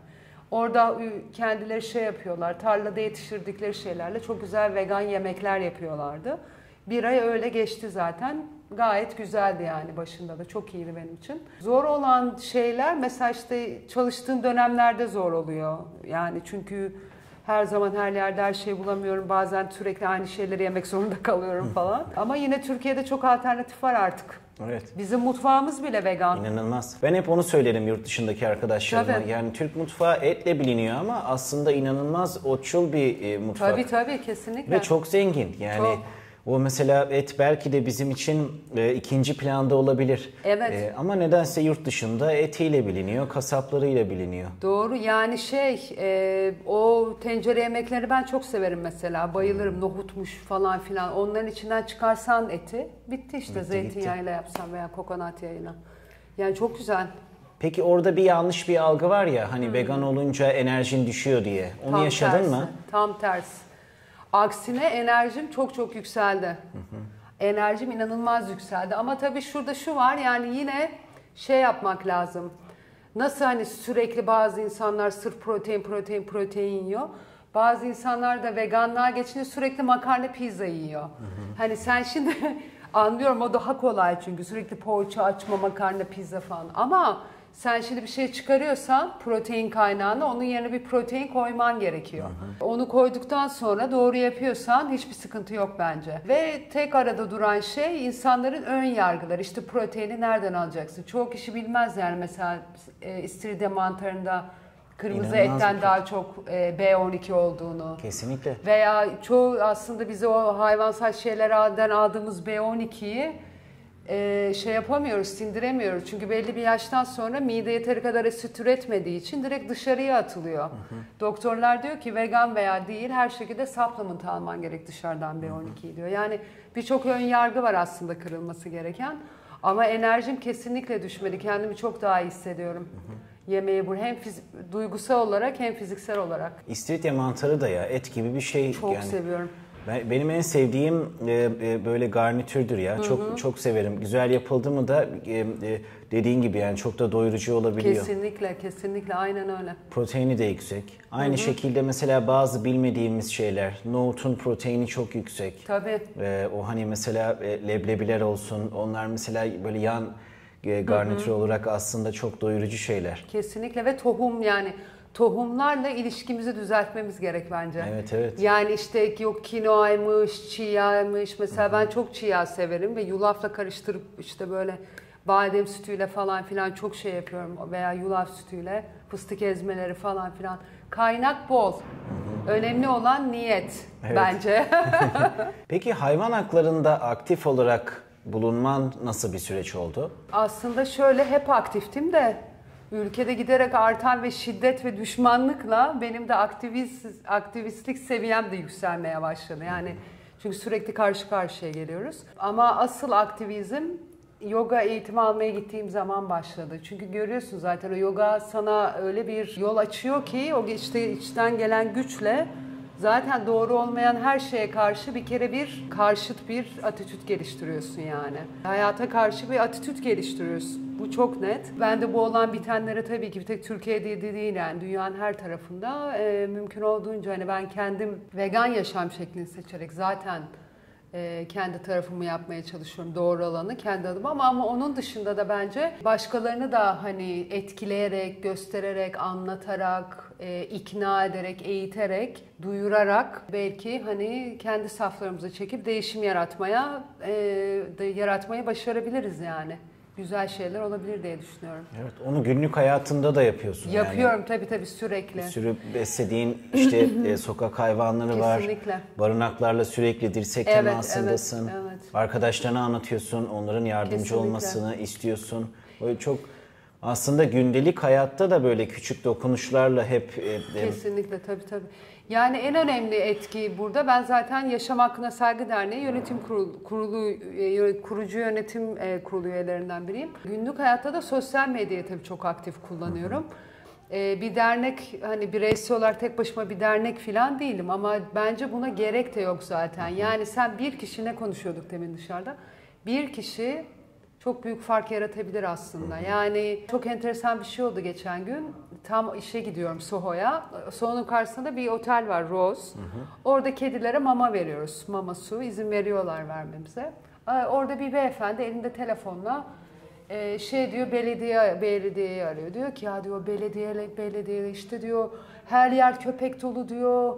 Orada kendileri yapıyorlar, tarlada yetiştirdikleri şeylerle çok güzel vegan yemekler yapıyorlardı. 1 ay öyle geçti zaten. Gayet güzeldi yani başında da çok iyiydi benim için. Zor olan şeyler mesela işte çalıştığım dönemlerde zor oluyor. Yani çünkü Her zaman her yerde her şeyi bulamıyorum. Bazen sürekli aynı şeyleri yemek zorunda kalıyorum falan. Ama yine Türkiye'de çok alternatif var artık. Evet. Bizim mutfağımız bile vegan. İnanılmaz. Ben hep onu söylerim yurt dışındaki arkadaşlarıma. Tabii. Yani Türk mutfağı etle biliniyor ama aslında inanılmaz otçul bir mutfak. Tabii kesinlikle. Ve çok zengin. Yani çok. O mesela et belki de bizim için ikinci planda olabilir. Evet. Ama nedense yurt dışında etiyle biliniyor, kasaplarıyla biliniyor. Doğru, yani o tencere yemekleri ben çok severim mesela. Bayılırım, nohutmuş falan filan. Onların içinden çıkarsan eti bitti işte, zeytinyağıyla yapsan veya kokonat yağıyla. Yani çok güzel. Peki orada bir yanlış bir algı var ya, hani vegan olunca enerjin düşüyor diye. Onu Tam yaşadın tersi, mı? Tam tersi. Aksine enerjim çok yükseldi. Enerjim inanılmaz yükseldi. Ama tabii şurada şu var, yani yine yapmak lazım. Nasıl hani sürekli bazı insanlar sırf protein yiyor. Bazı insanlar da veganlığa geçince sürekli makarna, pizza yiyor. Hani sen şimdi anlıyorum, o daha kolay çünkü sürekli poğaça, açma, makarna, pizza falan. Ama sen şimdi bir şey çıkarıyorsan protein kaynağına, onun yerine bir protein koyman gerekiyor. Onu koyduktan sonra doğru yapıyorsan hiçbir sıkıntı yok bence. Ve tek arada duran şey insanların ön yargıları. İşte proteini nereden alacaksın? Çoğu kişi bilmez yani, mesela istiridye mantarında kırmızı İnanılmaz etten daha çok B12 olduğunu. Kesinlikle. Veya çoğu aslında bize o hayvansal şeylerden aldığımız B12'yi yapamıyoruz, sindiremiyoruz. Çünkü belli bir yaştan sonra mide yeteri kadar asit üretmediği için direkt dışarıya atılıyor. Doktorlar diyor ki vegan veya değil, her şekilde supplement alman gerek dışarıdan B12'yi diyor. Yani birçok ön yargı var aslında kırılması gereken. Ama enerjim kesinlikle düşmedi. Kendimi çok daha iyi hissediyorum. Yemeği hem duygusal olarak hem fiziksel olarak. İstiridye mantarı da ya et gibi bir şey. Çok seviyorum. Benim en sevdiğim böyle garnitürdür ya. Çok severim. Güzel yapıldı mı da dediğin gibi yani çok da doyurucu olabiliyor. Kesinlikle aynen öyle. Proteini de yüksek. Aynı şekilde mesela bazı bilmediğimiz şeyler. Nohutun proteini çok yüksek. Tabii. O hani mesela leblebiler olsun. Onlar mesela böyle yan garnitür olarak aslında çok doyurucu şeyler. Kesinlikle ve tohum, yani tohumlarla ilişkimizi düzeltmemiz gerek bence. Evet. Yani işte yok kinoaymış, chia'ymış. Mesela ben çok chia severim ve yulafla karıştırıp işte böyle badem sütüyle falan filan çok yapıyorum. Veya yulaf sütüyle, fıstık ezmeleri falan filan. Kaynak bol. Önemli olan niyet bence. Peki hayvan haklarında aktif olarak bulunman nasıl bir süreç oldu? Aslında hep aktiftim de ülkede giderek artan ve şiddet ve düşmanlıkla benim de aktivistlik seviyem de yükselmeye başladı. Yani çünkü sürekli karşı karşıya geliyoruz. Ama asıl aktivizm yoga eğitimi almaya gittiğim zaman başladı. Çünkü görüyorsun zaten o yoga sana öyle bir yol açıyor ki o işte içten gelen güçle zaten doğru olmayan her şeye karşı bir kere karşıt bir attitüt geliştiriyorsun yani. Hayata karşı bir attitüt geliştiriyorsun. Bu çok net. Ben de bu olan bitenlere tabii ki bir tek Türkiye'de değil yani dünyanın her tarafında mümkün olduğunca hani ben kendim vegan yaşam şeklini seçerek zaten kendi tarafımı yapmaya çalışıyorum, doğru olanı kendi adıma, ama onun dışında da bence başkalarını da hani etkileyerek, göstererek, anlatarak, ikna ederek, eğiterek, duyurarak belki hani kendi saflarımıza çekip değişim yaratmayı başarabiliriz yani. Güzel şeyler olabilir diye düşünüyorum. Evet, onu günlük hayatında da yapıyorsun. Yapıyorum yani. Tabii sürekli. Bir sürü beslediğin işte sokak hayvanları var. Kesinlikle. Barınaklarla sürekli dirsek temasındasın. Evet. Arkadaşlarına anlatıyorsun, onların yardımcı olmasını istiyorsun. Böyle çok aslında gündelik hayatta da böyle küçük dokunuşlarla hep... Kesinlikle tabii. Yani en önemli etki burada, ben zaten Yaşam Hakkına Saygı Derneği yönetim kurucu yönetim kurulu üyelerinden biriyim. Günlük hayatta da sosyal medyayı tabii çok aktif kullanıyorum. Bir dernek, hani bireysel olarak tek başıma bir dernek falan değilim ama bence buna gerek de yok zaten. Yani sen bir kişi, ne konuşuyorduk demin dışarıda, bir kişi çok büyük fark yaratabilir aslında. Yani çok enteresan bir şey oldu geçen gün. Tam işe gidiyorum Soho'ya. Soho'nun karşısında bir otel var, Rose. Orada kedilere mama veriyoruz. Mama su izin veriyorlar vermemize. Orada bir beyefendi elinde telefonla Diyor belediyeyi arıyor. Diyor ki ya diyor belediye işte diyor her yer köpek dolu diyor.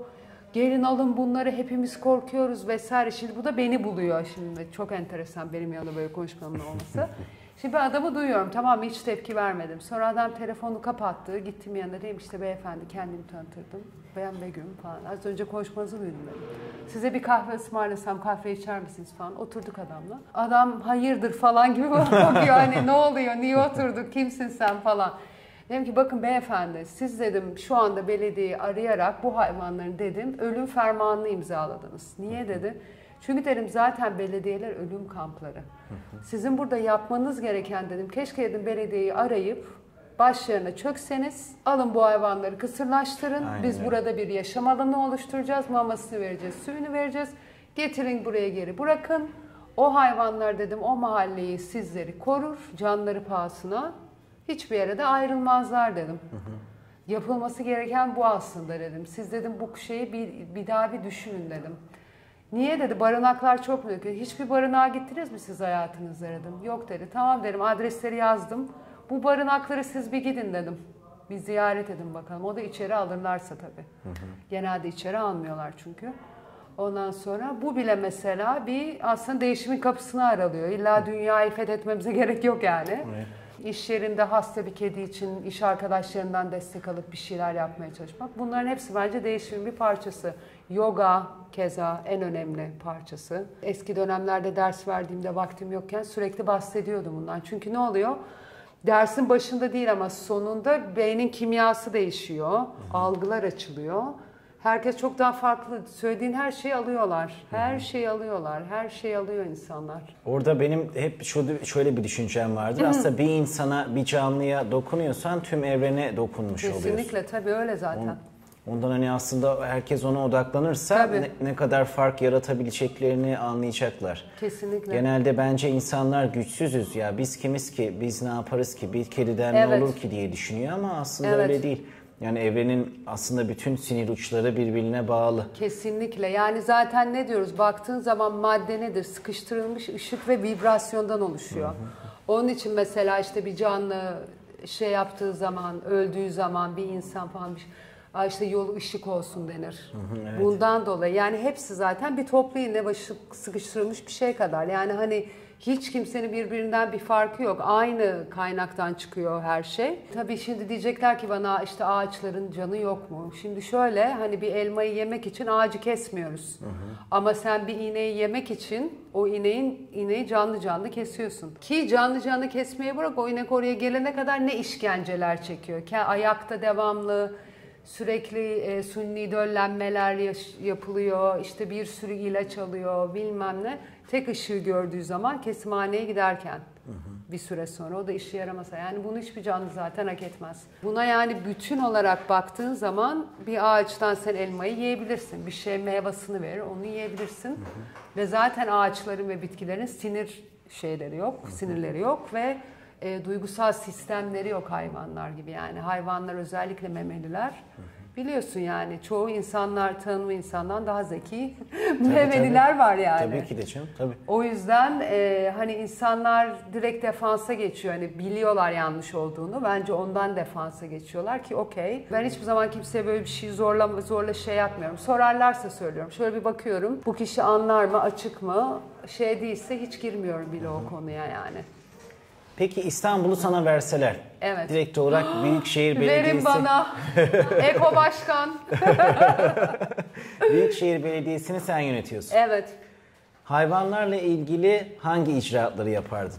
Gelin alın bunları hepimiz korkuyoruz vesaire. Şimdi bu da beni buluyor şimdi. Çok enteresan benim yanımda böyle konuşmamın olması. Şimdi ben adamı duyuyorum, tamam mı, hiç tepki vermedim. Sonra adam telefonu kapattı, gittim yanına, dedim işte beyefendi kendimi tanıtırdım. Ben Begüm falan. Az önce konuşmanızı duydum dedim. Size bir kahve ısmarlasam kahve içer misiniz falan. Oturduk adamla. Adam hayırdır falan gibi bakıyor, hani ne oluyor, niye oturduk, kimsin sen falan. Dedim ki bakın beyefendi, siz dedim şu anda belediyeyi arayarak bu hayvanların dedim ölüm fermanını imzaladınız. Niye dedi? Çünkü dedim zaten belediyeler ölüm kampları. Sizin burada yapmanız gereken dedim keşke dedim belediyeyi arayıp başlarına çökseniz, alın bu hayvanları kısırlaştırın. Aynen Biz öyle. burada bir yaşam alanı oluşturacağız, mamasını vereceğiz, suyunu vereceğiz. Getirin buraya geri bırakın. O hayvanlar dedim o mahalleyi sizleri korur canları pahasına. Hiçbir yere de ayrılmazlar dedim. Yapılması gereken bu aslında dedim. Siz dedim bu şeyi bir daha bir düşünün dedim. Niye dedi, barınaklar çok büyük. Hiçbir barınağa gittiniz mi siz hayatınızda dedim. Yok dedi. Tamam dedim, adresleri yazdım. Bu barınakları siz bir gidin dedim. Bir ziyaret edin bakalım. O da içeri alırlarsa tabii. Genelde içeri almıyorlar çünkü. Ondan sonra bu bile mesela bir aslında değişimin kapısını aralıyor. İlla dünyayı fethetmemize gerek yok yani. Evet. İş yerinde hasta bir kedi için iş arkadaşlarından destek alıp bir şeyler yapmaya çalışmak. Bunların hepsi bence değişimin bir parçası. Yoga keza en önemli parçası. Eski dönemlerde ders verdiğimde vaktim yokken sürekli bahsediyordum bundan. Çünkü ne oluyor? Dersin başında değil ama sonunda beynin kimyası değişiyor. Algılar açılıyor. Herkes çok daha farklı. Söylediğin her şeyi alıyorlar. Her şeyi alıyorlar. Her şeyi alıyor insanlar. Orada benim hep şöyle bir düşüncem vardır. Aslında bir insana, bir canlıya dokunuyorsan tüm evrene dokunmuş oluyorsun. Kesinlikle tabii öyle zaten. Ondan hani aslında herkes ona odaklanırsa ne kadar fark yaratabileceklerini anlayacaklar. Kesinlikle. Genelde bence insanlar güçsüzüz ya. Biz kimiz ki, biz ne yaparız ki, bir kediden ne olur ki diye düşünüyor ama aslında öyle değil. Yani evrenin aslında bütün sinir uçları birbirine bağlı. Kesinlikle. Yani zaten ne diyoruz? Baktığın zaman madde nedir? Sıkıştırılmış ışık ve vibrasyondan oluşuyor. Onun için mesela işte bir canlı şey yaptığı zaman, öldüğü zaman bir insan falan bir işte yolu ışık olsun denir. Evet. Bundan dolayı yani hepsi zaten bir toplu iğne başı sıkıştırılmış bir şey kadar. Yani hani hiç kimsenin birbirinden bir farkı yok. Aynı kaynaktan çıkıyor her şey. Tabii şimdi diyecekler ki bana işte ağaçların canı yok mu? Şimdi şöyle hani bir elmayı yemek için ağacı kesmiyoruz. Ama sen bir iğneyi yemek için o iğneyi canlı canlı kesiyorsun. Ki canlı canlı kesmeye bırak, o inek oraya gelene kadar ne işkenceler çekiyor. Ayakta devamlı sürekli suni döllenmeler yapılıyor, işte bir sürü ilaç alıyor bilmem ne. Tek ışığı gördüğü zaman kesimhaneye giderken bir süre sonra o da işe yaramasa. Yani bunu hiçbir canlı zaten hak etmez. Buna yani bütün olarak baktığın zaman bir ağaçtan sen elmayı yiyebilirsin. Bir şey meyvasını verir, onu yiyebilirsin. Ve zaten ağaçların ve bitkilerin sinir şeyleri yok, sinirleri yok ve duygusal sistemleri yok hayvanlar gibi. Yani hayvanlar özellikle memeliler. Biliyorsun yani çoğu insanlar, tanımlı insandan daha zeki memeliler var yani. Tabii ki de canım, tabii. O yüzden hani insanlar direkt defansa geçiyor. Hani biliyorlar yanlış olduğunu. Bence ondan defansa geçiyorlar ki okey. Ben hiçbir zaman kimseye böyle bir şey zorla şey yapmıyorum. Sorarlarsa söylüyorum. Şöyle bir bakıyorum. Bu kişi anlar mı, açık mı? Şey değilse hiç girmiyorum bile o konuya yani. Peki İstanbul'u sana verseler, Evet. direkt olarak Büyükşehir Belediyesi... Verin bana. Eko Başkan. Büyükşehir Belediyesi'ni sen yönetiyorsun. Evet. Hayvanlarla ilgili hangi icraatları yapardın?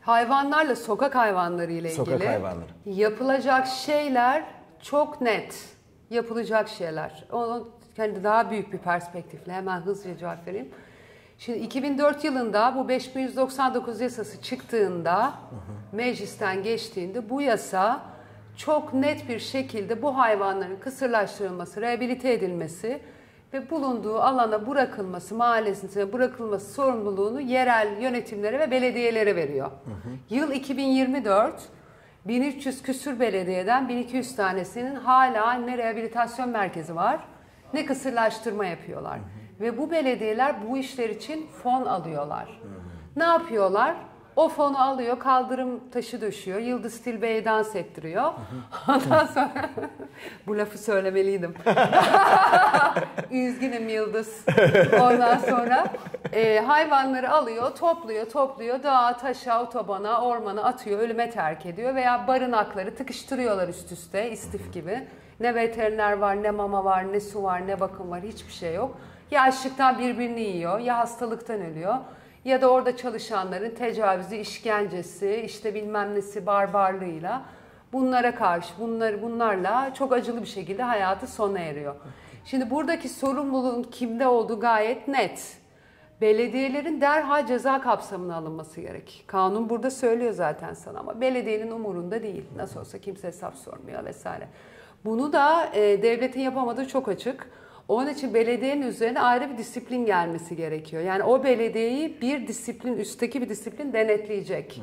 Hayvanlarla, sokak hayvanlarıyla ilgili Sokak hayvanları. yapılacak şeyler çok net. Yapılacak şeyler. Onu kendi daha büyük bir perspektifle hemen hızlıca cevap vereyim. Şimdi 2004 yılında bu 5199 yasası çıktığında, meclisten geçtiğinde bu yasa çok net bir şekilde bu hayvanların kısırlaştırılması, rehabilite edilmesi ve bulunduğu alana bırakılması, mahallesine bırakılması sorumluluğunu yerel yönetimlere ve belediyelere veriyor. Yıl 2024, 1300 küsür belediyeden 1200 tanesinin hala ne rehabilitasyon merkezi var ne kısırlaştırma yapıyorlar. Ve bu belediyeler bu işler için fon alıyorlar. Ne yapıyorlar? O fonu alıyor, kaldırım taşı döşüyor, Yıldız Tilbe'ye dans ettiriyor. Ondan sonra bu lafı söylemeliydim. Üzgünüm Yıldız. Ondan sonra hayvanları alıyor, topluyor, dağa, taşa, otobana, ormana atıyor, ölüme terk ediyor veya barınakları tıkıştırıyorlar üst üste, istif gibi. Ne veteriner var, ne mama var, ne su var, ne bakım var, hiçbir şey yok. Ya açlıktan birbirini yiyor, ya hastalıktan ölüyor. Ya da orada çalışanların tecavüzü, işkencesi, işte bilmem nesi barbarlığıyla bunlara karşı, bunlarla çok acılı bir şekilde hayatı sona eriyor. Şimdi buradaki sorumluluğun kimde olduğu gayet net. Belediyelerin derhal ceza kapsamına alınması gerek. Kanun burada söylüyor zaten sana ama belediyenin umurunda değil. Nasıl olsa kimse hesap sormuyor vesaire. Bunu da devletin yapamadığı çok açık. Onun için belediyenin üzerine ayrı bir disiplin gelmesi gerekiyor. Yani o belediyeyi bir disiplin, üstteki bir disiplin denetleyecek.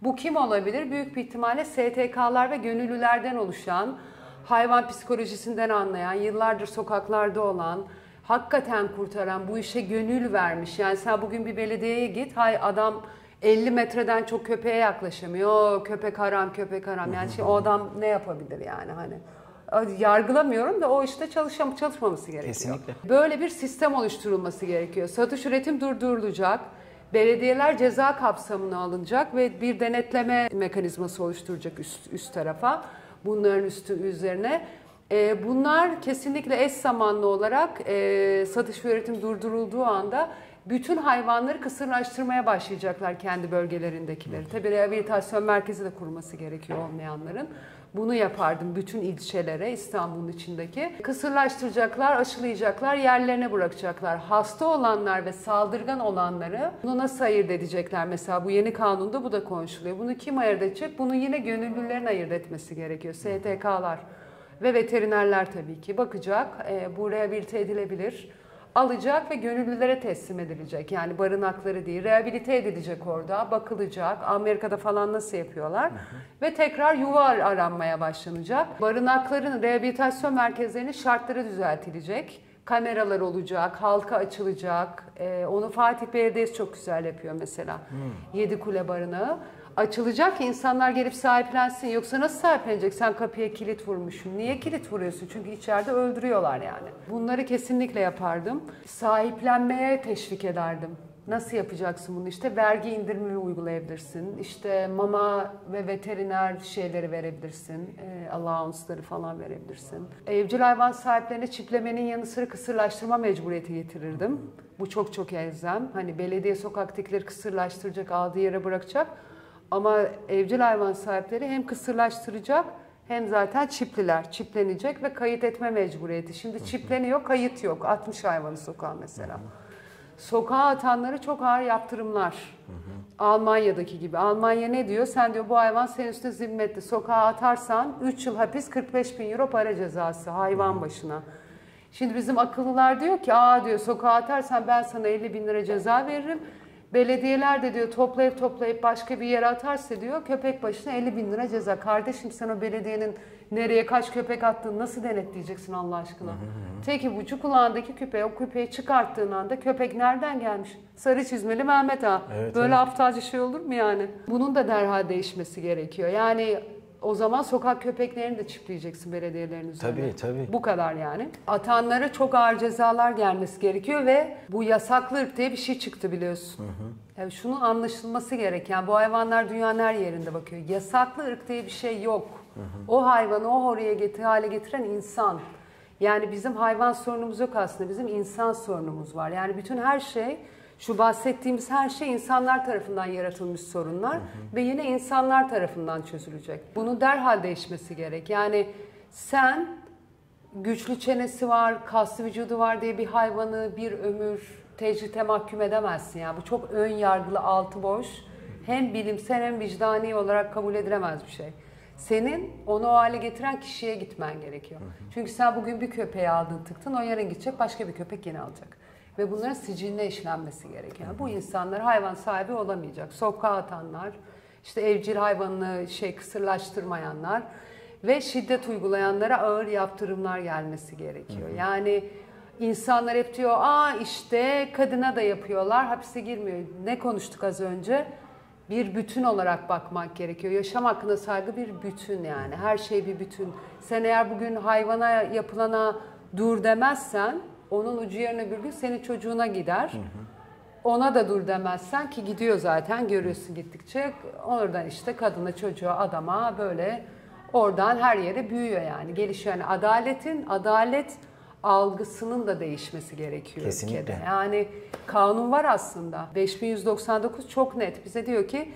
Bu kim olabilir? Büyük bir ihtimalle STK'lar ve gönüllülerden oluşan, hayvan psikolojisinden anlayan, yıllardır sokaklarda olan, hakikaten kurtaran, bu işe gönül vermiş. Yani sen bugün bir belediyeye git, adam 50 metreden çok köpeğe yaklaşamıyor. Köpek haram, köpek haram. Yani o adam ne yapabilir yani hani? Yargılamıyorum da o işte çalışmaması gerekiyor. Kesinlikle. Böyle bir sistem oluşturulması gerekiyor. Satış üretim durdurulacak. Belediyeler ceza kapsamına alınacak ve bir denetleme mekanizması oluşturacak üst tarafa. Bunların üzerine. Bunlar kesinlikle eş zamanlı olarak satış ve üretim durdurulduğu anda bütün hayvanları kısırlaştırmaya başlayacaklar kendi bölgelerindekileri. Tabii rehabilitasyon merkezi de kurması gerekiyor olmayanların. Bunu yapardım bütün ilçelere, İstanbul'un içindeki. Kısırlaştıracaklar, aşılayacaklar, yerlerine bırakacaklar. Hasta olanlar ve saldırgan olanları bunu nasıl ayırt edecekler? Mesela bu yeni kanunda bu da konuşuluyor. Bunu kim ayırt edecek? Bunu yine gönüllülerin ayırt etmesi gerekiyor. STK'lar ve veterinerler tabii ki bakacak. Bu rehabilite edilebilir. Alacak ve gönüllülere teslim edilecek. Yani barınakları değil, rehabilite edilecek orada, bakılacak. Amerika'da falan nasıl yapıyorlar? Ve tekrar yuva aranmaya başlanacak. Barınakların, rehabilitasyon merkezlerinin şartları düzeltilecek. Kameralar olacak, halka açılacak. Onu Fatih Belediyesi çok güzel yapıyor mesela. Yedikule Barınağı. Açılacak ki insanlar gelip sahiplensin. Yoksa nasıl sahiplenecek? Sen kapıya kilit vurmuşsun. Niye kilit vuruyorsun? Çünkü içeride öldürüyorlar yani. Bunları kesinlikle yapardım. Sahiplenmeye teşvik ederdim. Nasıl yapacaksın bunu? İşte vergi indirimi uygulayabilirsin. İşte mama ve veteriner şeyleri verebilirsin. Allowance'ları falan verebilirsin. Evcil hayvan sahiplerine çiplemenin yanı sıra kısırlaştırma mecburiyeti getirirdim. Bu çok çok elzem. Hani belediye sokaktakileri kısırlaştıracak, aldığı yere bırakacak. Ama evcil hayvan sahipleri hem kısırlaştıracak hem zaten çipliler. Çiplenecek ve kayıt etme mecburiyeti. Şimdi çipleniyor, kayıt yok. 60 hayvanı sokağa mesela. Sokağa atanları çok ağır yaptırımlar. Almanya'daki gibi. Almanya ne diyor? Sen diyor bu hayvan senin üstüne zimmetli. Sokağa atarsan 3 yıl hapis 45 bin euro para cezası hayvan başına. Şimdi bizim akıllılar diyor ki diyor sokağa atarsan ben sana 50 bin lira ceza veririm. Belediyeler de diyor toplayıp başka bir yere atarsa diyor köpek başına 50 bin lira ceza. Kardeşim sen o belediyenin nereye kaç köpek attığını nasıl denetleyeceksin Allah aşkına? Tek ipucu kulağındaki küpe, o küpeyi çıkarttığın anda köpek nereden gelmiş? Sarı çizmeli Mehmet Ağa. Evet, böyle evet. aptalca şey olur mu yani? Bunun da derhal değişmesi gerekiyor. Yani o zaman sokak köpeklerini de çipleyeceksin belediyelerin üzerine. Tabii. Bu kadar yani. Atanlara çok ağır cezalar gelmesi gerekiyor ve bu yasaklı ırk diye bir şey çıktı biliyorsun. Yani şunun anlaşılması gereken, bu hayvanlar dünyanın her yerinde bakıyor. Yasaklı ırk diye bir şey yok. O hayvanı o hale getiren insan. Yani bizim hayvan sorunumuz yok aslında. Bizim insan sorunumuz var. Yani bütün her şey, şu bahsettiğimiz her şey insanlar tarafından yaratılmış sorunlar ve yine insanlar tarafından çözülecek. Bunun derhal değişmesi gerek. Yani sen güçlü çenesi var, kaslı vücudu var diye bir hayvanı bir ömür tecrite mahkum edemezsin. Yani bu çok ön yargılı, altı boş, hem bilimsel hem vicdani olarak kabul edilemez bir şey. Senin onu o hale getiren kişiye gitmen gerekiyor. Çünkü sen bugün bir köpeği aldın tıktın, o yarın gidecek başka bir köpek yine alacak. Ve bunların siciline işlenmesi gerekiyor. Bu insanlar hayvan sahibi olamayacak. Sokağa atanlar, işte evcil hayvanını kısırlaştırmayanlar ve şiddet uygulayanlara ağır yaptırımlar gelmesi gerekiyor. Yani insanlar hep diyor, işte kadına da yapıyorlar, hapise girmiyor. Ne konuştuk az önce? bir bütün olarak bakmak gerekiyor. Yaşam hakkında saygı bir bütün yani. Her şey bir bütün. Sen eğer bugün hayvana yapılana dur demezsen onun ucu yarın öbür gün senin çocuğuna gider. Ona da dur demezsen ki gidiyor zaten görüyorsun gittikçe. Oradan işte kadına, çocuğa, adama böyle oradan her yere büyüyor yani. Gelişiyor yani adalet algısının da değişmesi gerekiyor Kesinlikle. ülkede. Yani kanun var aslında. 5199 çok net. Bize diyor ki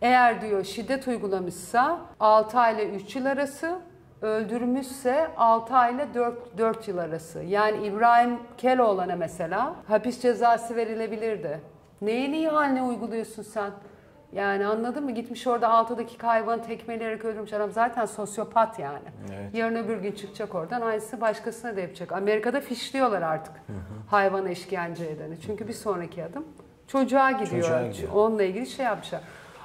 eğer diyor şiddet uygulamışsa 6 ay ile 3 yıl arası, öldürmüşse 6 ay ile 4 yıl arası. Yani İbrahim Keloğlan'a mesela hapis cezası verilebilirdi. Neyin iyi haline uyguluyorsun sen? Yani anladın mı? Gitmiş orada 6 dakika hayvanı tekmeleyerek öldürmüş adam zaten sosyopat yani. Evet. Yarın öbür gün çıkacak oradan aynısını başkasına da yapacak. Amerika'da fişliyorlar artık hayvana işkence edeni. Çünkü bir sonraki adım çocuğa gidiyor. Onunla ilgili şey yapmışlar.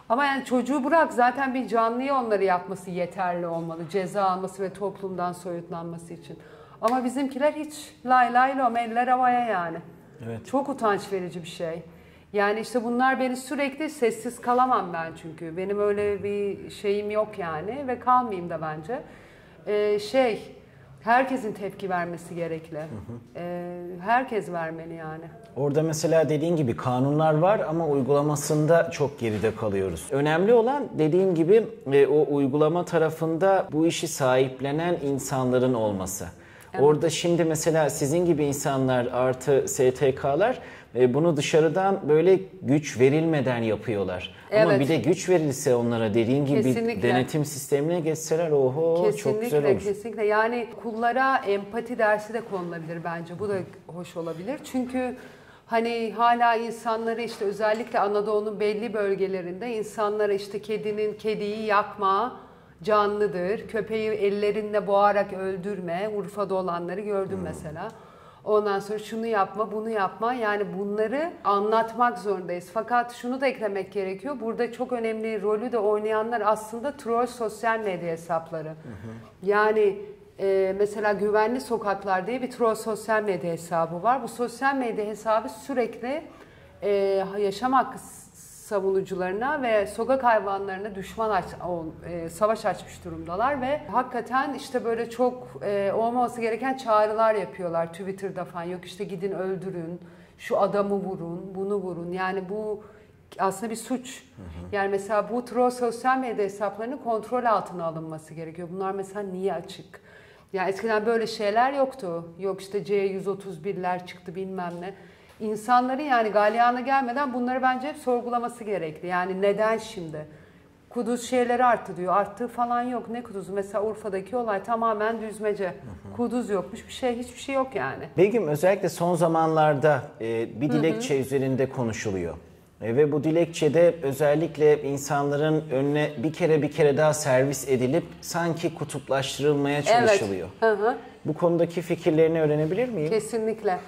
Ama yani çocuğu bırak zaten bir canlıya onları yapması yeterli olmalı. Ceza alması ve toplumdan soyutlanması için. Ama bizimkiler hiç lay lay lom eller havaya yani. Evet. Çok utanç verici bir şey. Yani işte bunlar beni sürekli sessiz kalamam ben çünkü. Benim öyle bir şeyim yok yani ve kalmayayım da bence. Herkesin tepki vermesi gerekli. Herkes vermeli yani. Orada mesela dediğin gibi kanunlar var ama uygulamasında çok geride kalıyoruz. Önemli olan dediğin gibi o uygulama tarafında bu işi sahiplenen insanların olması. Evet. Orada şimdi mesela sizin gibi insanlar artı STK'lar bunu dışarıdan böyle güç verilmeden yapıyorlar. Evet. Ama bir de güç verilse onlara dediğin gibi kesinlikle. Denetim sistemine geçseler oho kesinlikle, çok güzel olur. Kesinlikle yani kullara empati dersi de konulabilir bence. Bu da hoş olabilir. Çünkü hani hala insanları işte özellikle Anadolu'nun belli bölgelerinde insanlara işte kediyi yakma canlıdır. Köpeği ellerinle boğarak öldürme. Urfa'da olanları gördüm mesela. Ondan sonra şunu yapma, bunu yapma. Yani bunları anlatmak zorundayız. Fakat şunu da eklemek gerekiyor. Burada çok önemli rolü de oynayanlar aslında troll sosyal medya hesapları. Yani mesela Güvenli Sokaklar diye bir troll sosyal medya hesabı var. Bu sosyal medya hesabı sürekli yaşam hakkı savunucularına ve sokak hayvanlarına savaş açmış durumdalar ve hakikaten işte böyle çok olmaması gereken çağrılar yapıyorlar Twitter'da falan. Yok işte gidin öldürün, şu adamı vurun, bunu vurun. Yani bu aslında bir suç. Yani mesela bu troll sosyal medya hesaplarının kontrol altına alınması gerekiyor. Bunlar mesela niye açık? Yani eskiden böyle şeyler yoktu. Yok işte C131'ler çıktı bilmem ne. İnsanların yani galyana gelmeden bunları bence hep sorgulaması gerekli. Yani neden şimdi? Kuduz şeyleri arttı diyor. Arttığı falan yok. Ne kuduzu? Mesela Urfa'daki olay tamamen düzmece. Kuduz yokmuş. Hiçbir şey yok yani. Begüm özellikle son zamanlarda bir dilekçe üzerinde konuşuluyor. Ve bu dilekçede özellikle insanların önüne bir kere daha servis edilip sanki kutuplaştırılmaya çalışılıyor. Evet. Bu konudaki fikirlerini öğrenebilir miyim? Kesinlikle.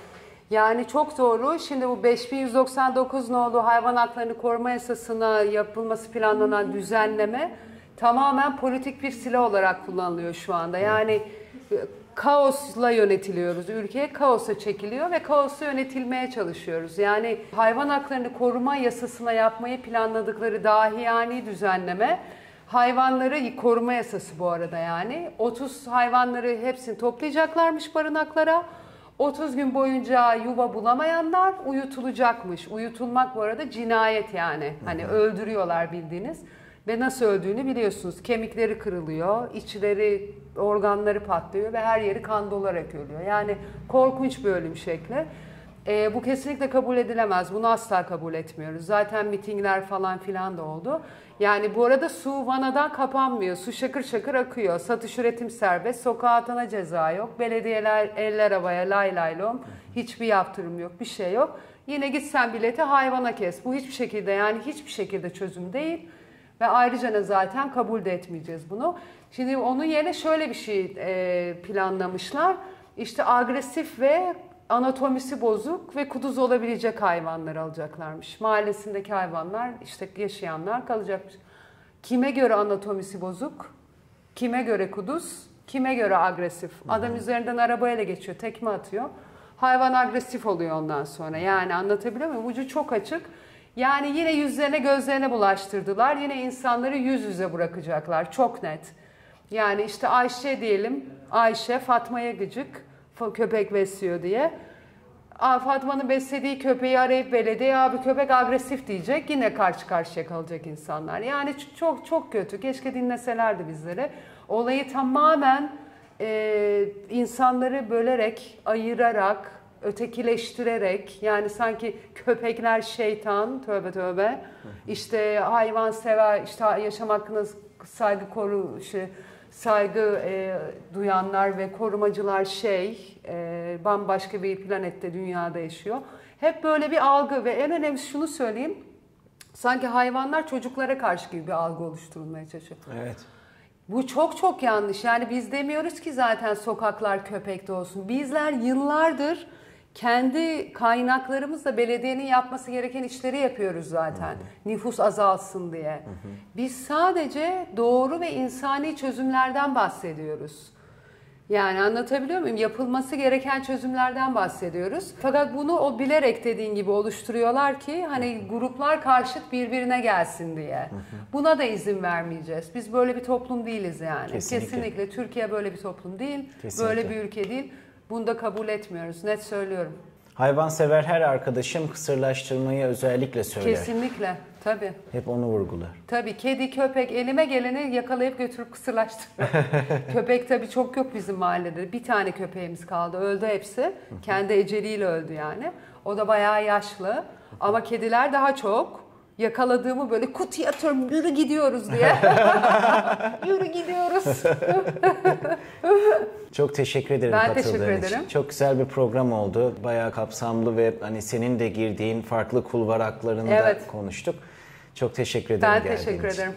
Yani çok doğru. Şimdi bu 5199 nolu hayvan haklarını koruma yasasına yapılması planlanan düzenleme tamamen politik bir silah olarak kullanılıyor şu anda. Yani kaosla yönetiliyoruz. Ülke kaosa çekiliyor ve kaosla yönetilmeye çalışıyoruz. Yani hayvan haklarını koruma yasasına yapmayı planladıkları dahiyani düzenleme hayvanları koruma yasası bu arada yani. 30 hayvanları hepsini toplayacaklarmış barınaklara. 30 gün boyunca yuva bulamayanlar uyutulacakmış. Uyutulmak bu arada cinayet yani. Hani öldürüyorlar bildiğiniz. Ve nasıl öldüğünü biliyorsunuz. Kemikleri kırılıyor, içleri, organları patlıyor ve her yeri kan dolarak ölüyor. Yani korkunç bir ölüm şekli. Bu kesinlikle kabul edilemez. Bunu asla kabul etmiyoruz. Zaten mitingler falan filan da oldu. Yani bu arada su vanadan kapanmıyor. Su şakır şakır akıyor. Satış üretim serbest. Sokağa atana ceza yok. Belediyeler eller havaya lay lay lom. Hiçbir yaptırım yok. Bir şey yok. Yine git sen bileti hayvana kes. Bu hiçbir şekilde yani hiçbir şekilde çözüm değil. Ve ayrıca da zaten kabul de etmeyeceğiz bunu. Şimdi onun yerine şöyle bir şey planlamışlar. İşte agresif ve anatomisi bozuk ve kuduz olabilecek hayvanlar alacaklarmış. Mahallesindeki hayvanlar, işte yaşayanlar kalacakmış. Kime göre anatomisi bozuk? Kime göre kuduz? Kime göre agresif? Adam üzerinden arabayla geçiyor, tekme atıyor. Hayvan agresif oluyor ondan sonra. Yani anlatabiliyor muyum? Ucu çok açık. Yani yine yüzlerine gözlerine bulaştırdılar. Yine insanları yüz yüze bırakacaklar. Çok net. Yani işte Ayşe diyelim. Ayşe Fatma'ya gıcık. Köpek besliyor diye. Fatma'nın beslediği köpeği arayıp belediye abi köpek agresif diyecek. Yine karşı karşıya kalacak insanlar. Yani çok çok kötü. Keşke dinleselerdi bizleri. Olayı tamamen insanları bölerek, ayırarak, ötekileştirerek, yani sanki köpekler şeytan, tövbe tövbe, işte hayvansever, işte yaşam hakkına saygı duyanlar ve korumacılar bambaşka bir planette, dünyada yaşıyor. Hep böyle bir algı ve en önemlisi şunu söyleyeyim, sanki hayvanlar çocuklara karşı gibi bir algı oluşturulmaya çalışıyor. Evet. Bu çok çok yanlış. Yani biz demiyoruz ki zaten sokaklar köpekte olsun. Bizler yıllardır kendi kaynaklarımızla belediyenin yapması gereken işleri yapıyoruz zaten. Nüfus azalsın diye. Biz sadece doğru ve insani çözümlerden bahsediyoruz. Yani anlatabiliyor muyum? Yapılması gereken çözümlerden bahsediyoruz. Fakat bunu o bilerek dediğin gibi oluşturuyorlar ki hani gruplar karşıt birbirine gelsin diye. Buna da izin vermeyeceğiz. Biz böyle bir toplum değiliz yani. Kesinlikle. Türkiye böyle bir toplum değil. Kesinlikle. Böyle bir ülke değil. Bunu da kabul etmiyoruz. Net söylüyorum. Hayvansever her arkadaşım kısırlaştırmayı özellikle söyler. Kesinlikle. Tabii. Hep onu vurgular. Tabii kedi, köpek elime geleni yakalayıp götürüp kısırlaştırıyor. Köpek tabii çok yok bizim mahallede. Bir tane köpeğimiz kaldı. Öldü hepsi. Kendi eceliyle öldü yani. O da bayağı yaşlı. Ama kediler daha çok. Yakaladığımı böyle kutuya atıyorum. Yürü gidiyoruz diye. Yürü gidiyoruz. Çok teşekkür ederim Ben katıldığın teşekkür için. ederim. Çok güzel bir program oldu. Bayağı kapsamlı ve hani senin de girdiğin farklı kulvar haklarını da konuştuk. Çok teşekkür ederim. Ben teşekkür ederim.